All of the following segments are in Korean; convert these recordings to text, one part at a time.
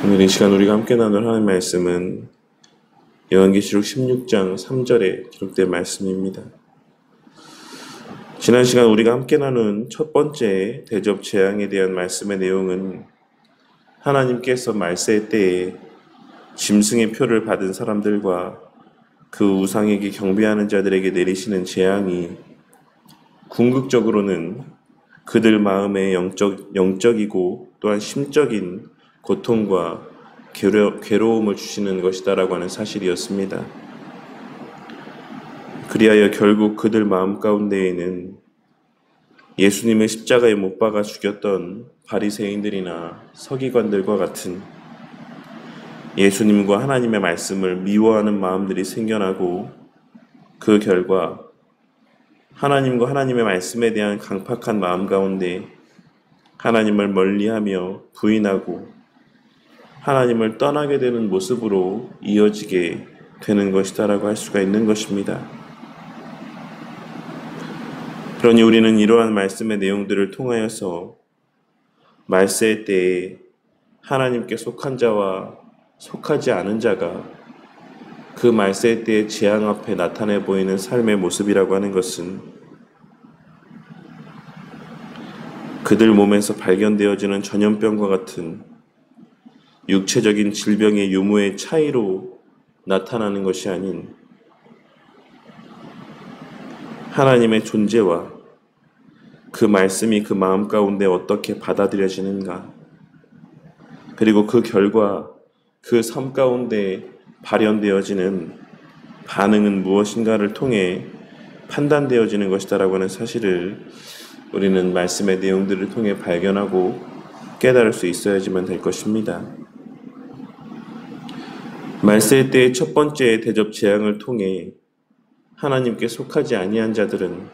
오늘 이 시간 우리가 함께 나눌 하나님의 말씀은 요한계시록 16장 3절에 기록된 말씀입니다. 지난 시간 우리가 함께 나눈 첫 번째 대접 재앙에 대한 말씀의 내용은 하나님께서 말세의 때에 짐승의 표를 받은 사람들과 그 우상에게 경배하는 자들에게 내리시는 재앙이 궁극적으로는 그들 마음에 영적이고 또한 심적인 고통과 괴로움을 주시는 것이다라고 하는 사실이었습니다. 그리하여 결국 그들 마음 가운데에는 예수님을 십자가에 못 박아 죽였던 바리새인들이나 서기관들과 같은 예수님과 하나님의 말씀을 미워하는 마음들이 생겨나고 그 결과 하나님과 하나님의 말씀에 대한 강팍한 마음 가운데 하나님을 멀리하며 부인하고 하나님을 떠나게 되는 모습으로 이어지게 되는 것이다라고 할 수가 있는 것입니다. 그러니 우리는 이러한 말씀의 내용들을 통하여서 말세의 때에 하나님께 속한 자와 속하지 않은 자가 그 말세의 때의 재앙 앞에 나타내 보이는 삶의 모습이라고 하는 것은 그들 몸에서 발견되어지는 전염병과 같은 육체적인 질병의 유무의 차이로 나타나는 것이 아닌 하나님의 존재와 그 말씀이 그 마음 가운데 어떻게 받아들여지는가, 그리고 그 결과 그 삶 가운데 발현되어지는 반응은 무엇인가를 통해 판단되어지는 것이다라고 하는 사실을 우리는 말씀의 내용들을 통해 발견하고 깨달을 수 있어야지만 될 것입니다. 말세 때의 첫 번째 대접 재앙을 통해 하나님께 속하지 아니한 자들은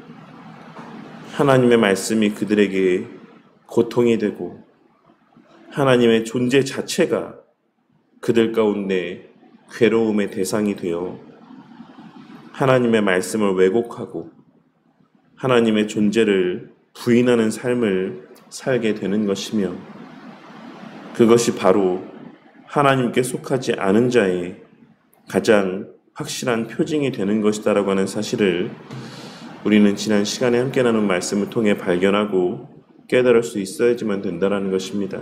하나님의 말씀이 그들에게 고통이 되고 하나님의 존재 자체가 그들 가운데 괴로움의 대상이 되어 하나님의 말씀을 왜곡하고 하나님의 존재를 부인하는 삶을 살게 되는 것이며, 그것이 바로 하나님께 속하지 않은 자의 가장 확실한 표징이 되는 것이다라고 하는 사실을 우리는 지난 시간에 함께 나눈 말씀을 통해 발견하고 깨달을 수 있어야지만 된다는 것입니다.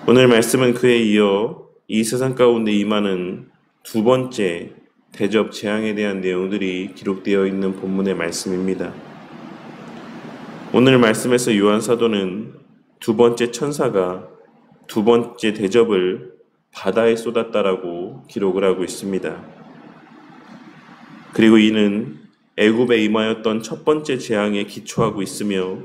오늘 말씀은 그에 이어 이 세상 가운데 임하는 두 번째 대접 재앙에 대한 내용들이 기록되어 있는 본문의 말씀입니다. 오늘 말씀에서 요한 사도는 두 번째 천사가 두 번째 대접을 바다에 쏟았다라고 기록을 하고 있습니다. 그리고 이는 애굽에 임하였던 첫 번째 재앙에 기초하고 있으며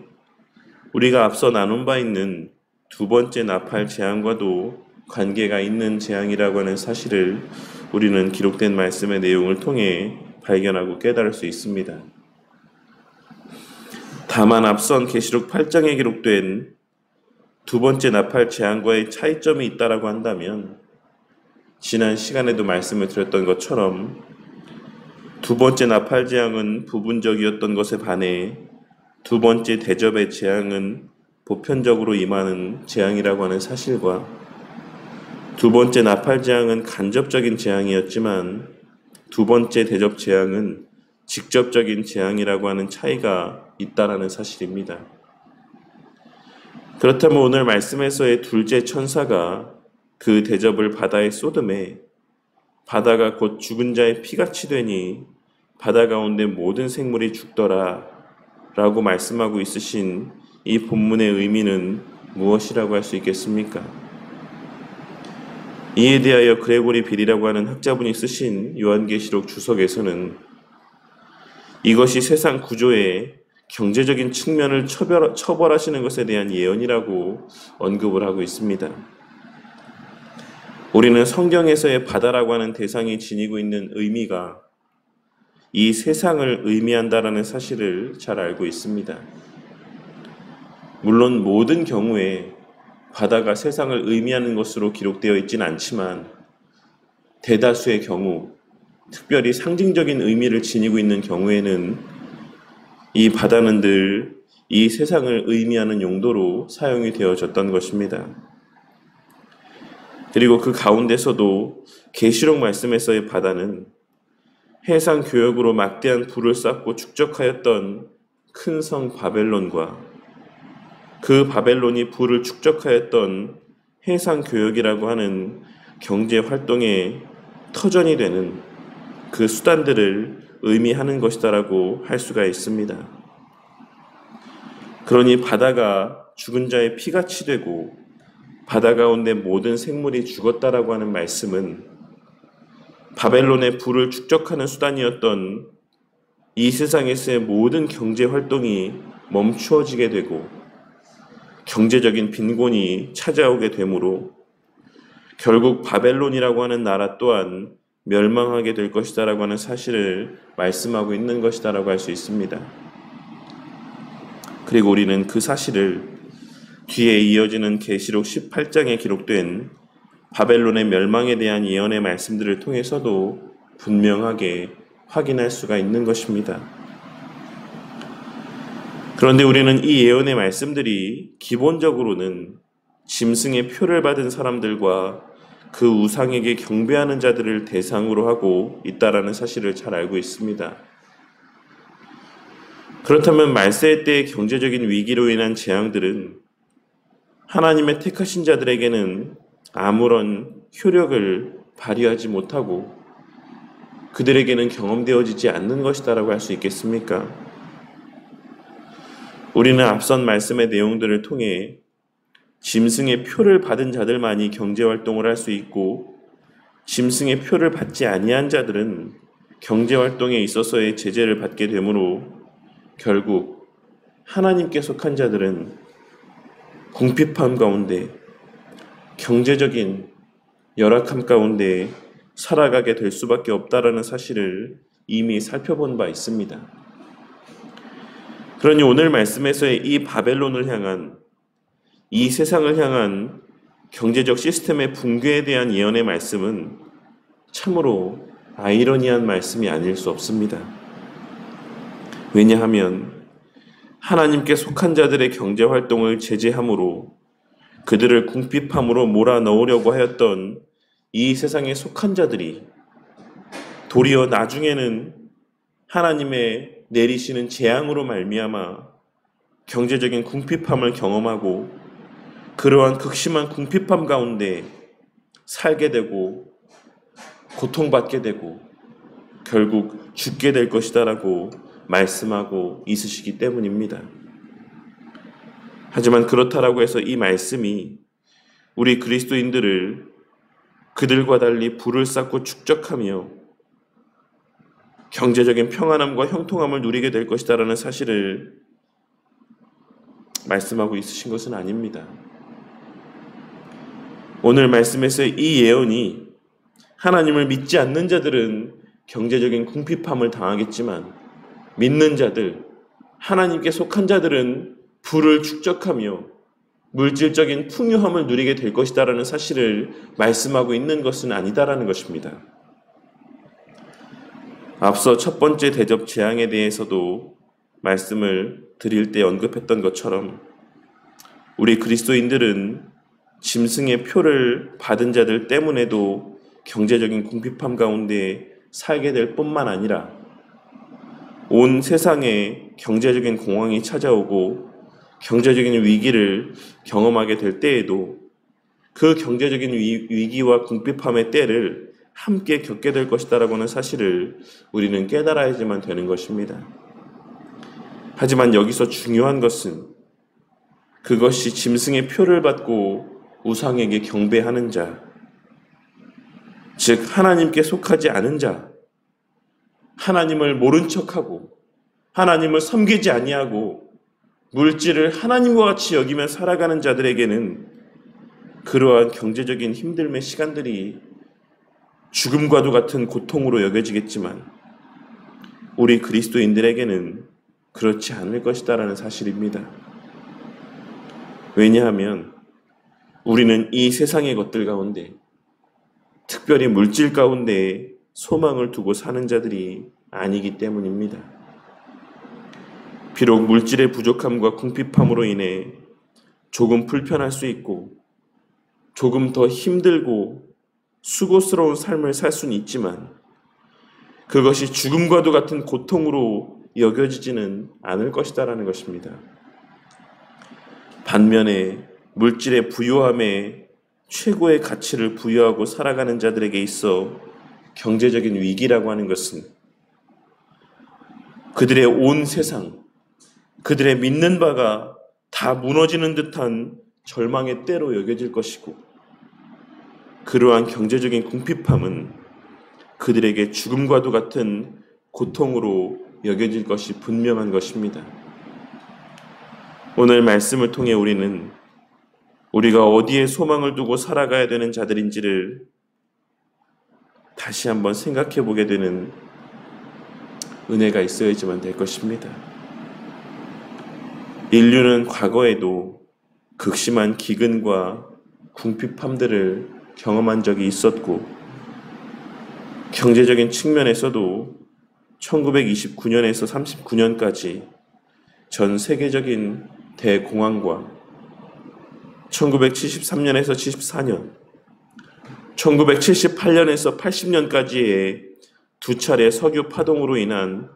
우리가 앞서 나눈 바 있는 두 번째 나팔 재앙과도 관계가 있는 재앙이라고 하는 사실을 우리는 기록된 말씀의 내용을 통해 발견하고 깨달을 수 있습니다. 다만 앞선 계시록 8장에 기록된 두 번째 나팔 재앙과의 차이점이 있다라고 한다면 지난 시간에도 말씀을 드렸던 것처럼 두 번째 나팔 재앙은 부분적이었던 것에 반해 두 번째 대접의 재앙은 보편적으로 임하는 재앙이라고 하는 사실과 두 번째 나팔 재앙은 간접적인 재앙이었지만 두 번째 대접 재앙은 직접적인 재앙이라고 하는 차이가 있다라는 사실입니다. 그렇다면 오늘 말씀에서의 둘째 천사가 그 대접을 바다에 쏟음에 바다가 곧 죽은 자의 피같이 되니 바다 가운데 모든 생물이 죽더라 라고 말씀하고 있으신 이 본문의 의미는 무엇이라고 할 수 있겠습니까? 이에 대하여 그레고리 빌이라고 하는 학자분이 쓰신 요한계시록 주석에서는 이것이 세상 구조의 경제적인 측면을 처벌하시는 것에 대한 예언이라고 언급을 하고 있습니다. 우리는 성경에서의 바다라고 하는 대상이 지니고 있는 의미가 이 세상을 의미한다라는 사실을 잘 알고 있습니다. 물론 모든 경우에 바다가 세상을 의미하는 것으로 기록되어 있지는 않지만 대다수의 경우, 특별히 상징적인 의미를 지니고 있는 경우에는 이 바다는 늘 이 세상을 의미하는 용도로 사용이 되어졌던 것입니다. 그리고 그 가운데서도 계시록 말씀에서의 바다는 해상 교역으로 막대한 부를 쌓고 축적하였던 큰 성 바벨론과 그 바벨론이 부를 축적하였던 해상 교역이라고 하는 경제 활동의 터전이 되는 그 수단들을 의미하는 것이다라고 할 수가 있습니다. 그러니 바다가 죽은 자의 피같이 되고 바다 가운데 모든 생물이 죽었다라고 하는 말씀은 바벨론의 부를 축적하는 수단이었던 이 세상에서의 모든 경제 활동이 멈추어지게 되고 경제적인 빈곤이 찾아오게 되므로 결국 바벨론이라고 하는 나라 또한 멸망하게 될 것이다라고 하는 사실을 말씀하고 있는 것이다라고 할 수 있습니다. 그리고 우리는 그 사실을 뒤에 이어지는 계시록 18장에 기록된 바벨론의 멸망에 대한 예언의 말씀들을 통해서도 분명하게 확인할 수가 있는 것입니다. 그런데 우리는 이 예언의 말씀들이 기본적으로는 짐승의 표를 받은 사람들과 그 우상에게 경배하는 자들을 대상으로 하고 있다라는 사실을 잘 알고 있습니다. 그렇다면 말세 때의 경제적인 위기로 인한 재앙들은 하나님의 택하신 자들에게는 아무런 효력을 발휘하지 못하고 그들에게는 경험되어지지 않는 것이다라고 할 수 있겠습니까? 우리는 앞선 말씀의 내용들을 통해 짐승의 표를 받은 자들만이 경제활동을 할 수 있고 짐승의 표를 받지 아니한 자들은 경제활동에 있어서의 제재를 받게 되므로 결국 하나님께 속한 자들은 궁핍함 가운데 경제적인 열악함 가운데 살아가게 될 수밖에 없다라는 사실을 이미 살펴본 바 있습니다. 그러니 오늘 말씀에서의 이 바벨론을 향한 이 세상을 향한 경제적 시스템의 붕괴에 대한 예언의 말씀은 참으로 아이러니한 말씀이 아닐 수 없습니다. 왜냐하면 하나님께 속한 자들의 경제활동을 제재함으로 그들을 궁핍함으로 몰아넣으려고 하였던 이 세상에 속한 자들이 도리어 나중에는 하나님의 내리시는 재앙으로 말미암아 경제적인 궁핍함을 경험하고 그러한 극심한 궁핍함 가운데 살게 되고 고통받게 되고 결국 죽게 될 것이다라고 말씀하고 있으시기 때문입니다. 하지만 그렇다라고 해서 이 말씀이 우리 그리스도인들을 그들과 달리 부를 쌓고 축적하며 경제적인 평안함과 형통함을 누리게 될 것이다라는 사실을 말씀하고 있으신 것은 아닙니다. 오늘 말씀에서의 이 예언이 하나님을 믿지 않는 자들은 경제적인 궁핍함을 당하겠지만 믿는 자들, 하나님께 속한 자들은 부를 축적하며 물질적인 풍요함을 누리게 될 것이다라는 사실을 말씀하고 있는 것은 아니다라는 것입니다. 앞서 첫 번째 대접 재앙에 대해서도 말씀을 드릴 때 언급했던 것처럼 우리 그리스도인들은 짐승의 표를 받은 자들 때문에도 경제적인 궁핍함 가운데 살게 될 뿐만 아니라 온 세상에 경제적인 공황이 찾아오고 경제적인 위기를 경험하게 될 때에도 그 경제적인 위기와 궁핍함의 때를 함께 겪게 될 것이다라고 하는 사실을 우리는 깨달아야지만 되는 것입니다. 하지만 여기서 중요한 것은 그것이 짐승의 표를 받고 우상에게 경배하는 자, 즉 하나님께 속하지 않은 자, 하나님을 모른 척하고 하나님을 섬기지 아니하고 물질을 하나님과 같이 여기며 살아가는 자들에게는 그러한 경제적인 힘듦의 시간들이 죽음과도 같은 고통으로 여겨지겠지만 우리 그리스도인들에게는 그렇지 않을 것이다라는 사실입니다. 왜냐하면 우리는 이 세상의 것들 가운데 특별히 물질 가운데 소망을 두고 사는 자들이 아니기 때문입니다. 비록 물질의 부족함과 궁핍함으로 인해 조금 불편할 수 있고 조금 더 힘들고 수고스러운 삶을 살 수는 있지만 그것이 죽음과도 같은 고통으로 여겨지지는 않을 것이다라는 것입니다. 반면에 물질의 부유함에 최고의 가치를 부여하고 살아가는 자들에게 있어 경제적인 위기라고 하는 것은 그들의 온 세상, 그들의 믿는 바가 다 무너지는 듯한 절망의 때로 여겨질 것이고 그러한 경제적인 궁핍함은 그들에게 죽음과도 같은 고통으로 여겨질 것이 분명한 것입니다. 오늘 말씀을 통해 우리는 우리가 어디에 소망을 두고 살아가야 되는 자들인지를 다시 한번 생각해 보게 되는 은혜가 있어야지만 될 것입니다. 인류는 과거에도 극심한 기근과 궁핍함들을 경험한 적이 있었고 경제적인 측면에서도 1929년에서 39년까지 전 세계적인 대공황과 1973년에서 74년, 1978년에서 80년까지의 두 차례 석유 파동으로 인한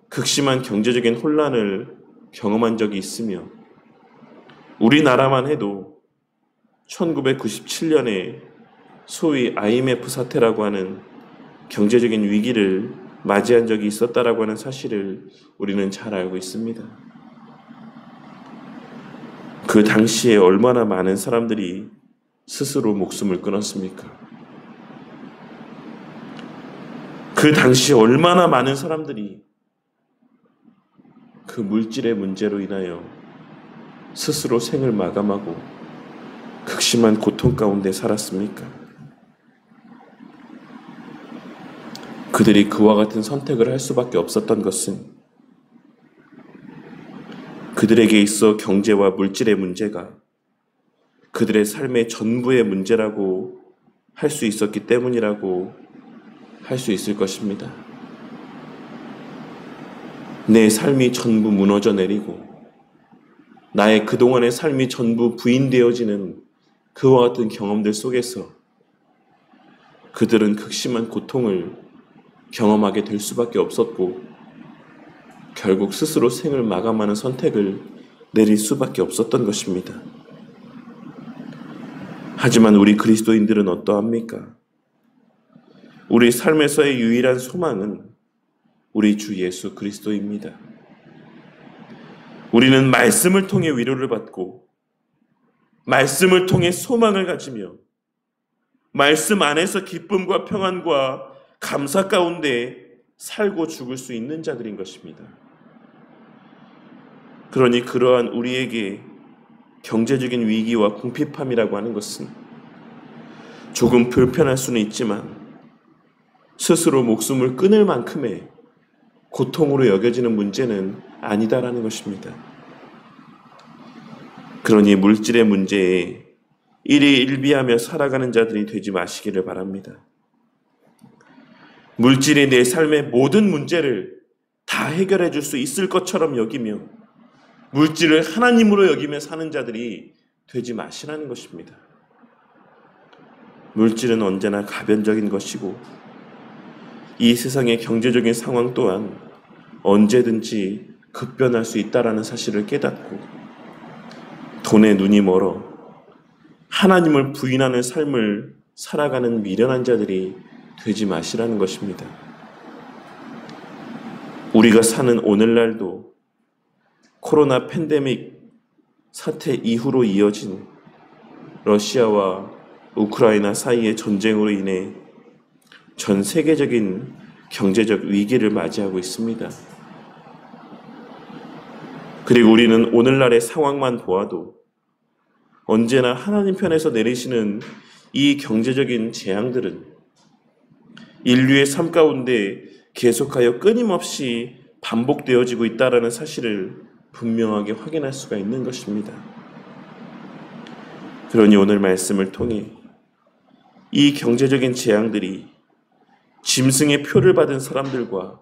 극심한 경제적인 혼란을 경험한 적이 있으며 우리나라만 해도 1997년에 소위 IMF 사태라고 하는 경제적인 위기를 맞이한 적이 있었다라고 하는 사실을 우리는 잘 알고 있습니다. 그 당시에 얼마나 많은 사람들이 스스로 목숨을 끊었습니까? 그 당시 얼마나 많은 사람들이 그 물질의 문제로 인하여 스스로 생을 마감하고 극심한 고통 가운데 살았습니까? 그들이 그와 같은 선택을 할 수밖에 없었던 것은 그들에게 있어 경제와 물질의 문제가 그들의 삶의 전부의 문제라고 할 수 있었기 때문이라고 할 수 있을 것입니다. 내 삶이 전부 무너져 내리고 나의 그동안의 삶이 전부 부인되어지는 그와 같은 경험들 속에서 그들은 극심한 고통을 경험하게 될 수밖에 없었고 결국 스스로 생을 마감하는 선택을 내릴 수밖에 없었던 것입니다. 하지만 우리 그리스도인들은 어떠합니까? 우리 삶에서의 유일한 소망은 우리 주 예수 그리스도입니다. 우리는 말씀을 통해 위로를 받고 말씀을 통해 소망을 가지며 말씀 안에서 기쁨과 평안과 감사 가운데 살고 죽을 수 있는 자들인 것입니다. 그러니 그러한 우리에게 경제적인 위기와 궁핍함이라고 하는 것은 조금 불편할 수는 있지만 스스로 목숨을 끊을 만큼의 고통으로 여겨지는 문제는 아니다라는 것입니다. 그러니 물질의 문제에 일희일비하며 살아가는 자들이 되지 마시기를 바랍니다. 물질이 내 삶의 모든 문제를 다 해결해 줄 수 있을 것처럼 여기며 물질을 하나님으로 여기며 사는 자들이 되지 마시라는 것입니다. 물질은 언제나 가변적인 것이고 이 세상의 경제적인 상황 또한 언제든지 급변할 수 있다는 사실을 깨닫고 돈에 눈이 멀어 하나님을 부인하는 삶을 살아가는 미련한 자들이 되지 마시라는 것입니다. 우리가 사는 오늘날도 코로나 팬데믹 사태 이후로 이어진 러시아와 우크라이나 사이의 전쟁으로 인해 전 세계적인 경제적 위기를 맞이하고 있습니다. 그리고 우리는 오늘날의 상황만 보아도 언제나 하나님 편에서 내리시는 이 경제적인 재앙들은 인류의 삶 가운데 계속하여 끊임없이 반복되어지고 있다는 사실을 분명하게 확인할 수가 있는 것입니다. 그러니 오늘 말씀을 통해 이 경제적인 재앙들이 짐승의 표를 받은 사람들과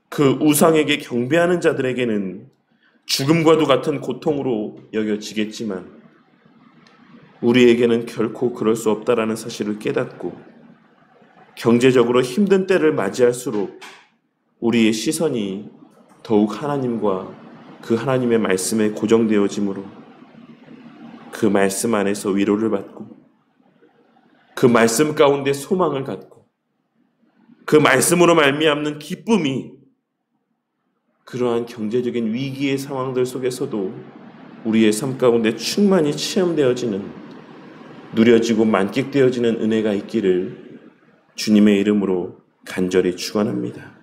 그 우상에게 경배하는 자들에게는 죽음과도 같은 고통으로 여겨지겠지만 우리에게는 결코 그럴 수 없다라는 사실을 깨닫고 경제적으로 힘든 때를 맞이할수록 우리의 시선이 더욱 하나님과 그 하나님의 말씀에 고정되어지므로 그 말씀 안에서 위로를 받고 그 말씀 가운데 소망을 갖고 그 말씀으로 말미암는 기쁨이 그러한 경제적인 위기의 상황들 속에서도 우리의 삶 가운데 충만히 체험되어지는, 누려지고 만끽되어지는 은혜가 있기를 주님의 이름으로 간절히 축원합니다.